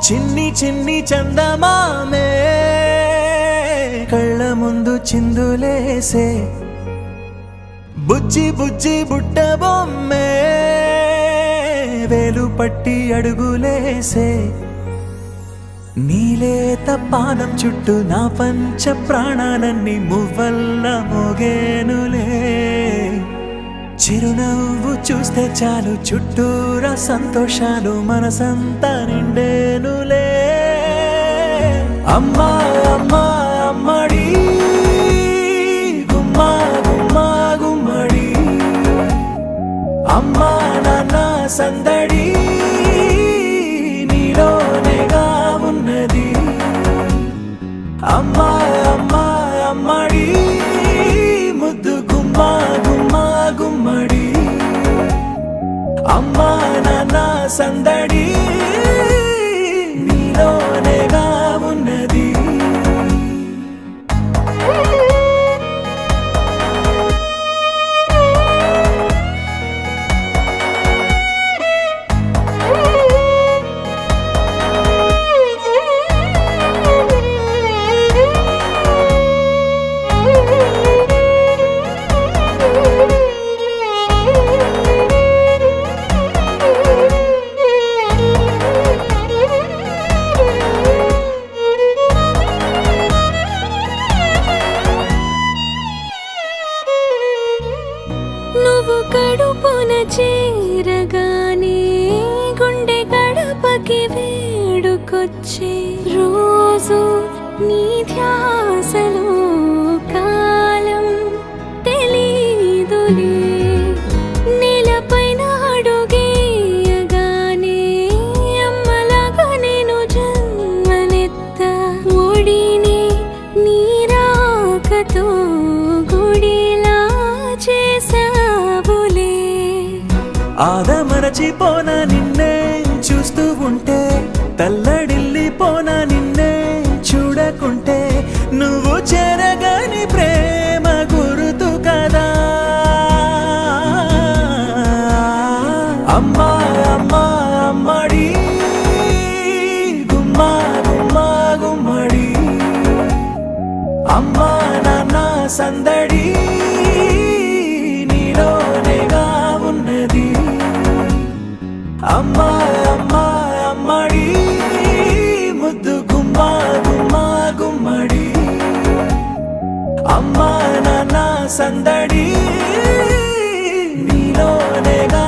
చిన్ని చిన్ని చందమామే కళ్ళ ముందు చిందులేసే బుజ్జి బుజ్జి బుట్ట బొమ్మే వేలు పట్టి అడుగులేసే నీలేత పానం చుట్టూ నా పంచ ప్రాణాలన్నీ మువ్వల్ల మోగేనులే చిరునవ్వు చూస్తే చాలు చుట్టూరా సంతోషాలు మనసంతా నిండేనులే అమ్మా అమ్మా అమ్మడి గుమ్మా గుమ్మా గుమ్మడి అమ్మా నాన్న సందడి నీలోనేగా ఉన్నది అమ్మా అమ్మా అమ్మడి ముద్దు గుమ్మా గుమ్మా గుమ్మడి అమ్మా నాన్న సందడి నీలోనేగా ఉన్నది నువ్వు కడుపున చేరగానే గుండె గడపకి వేడుకొచ్చే రోజు నీ ధ్యాసలో కాలం తెలీదులే నేలపైన అడుగేయగానే అమ్మలాగా నేను జన్మనెత్త ఒడిని నీ రాకతో గుడిలా చేసావులే ఆదమరచిపోనా నిన్నే చూస్తూ ఉంటే తల్లడిల్లిపోనా నిన్నే చూడకుంటే నువ్వు చెరగని ప్రేమ గురుతు కదా అమ్మా అమ్మా అమ్మడి గుమ్మా గుమ్మా గుమ్మడి అమ్మా నాన్న సందడి నీలోనేగా ఉన్నది అమ్మా అమ్మా అమ్మడి ముద్దు గుమ్మా గుమ్మా గుమ్మడి అమ్మా నాన్న సందడి నీలోనేగా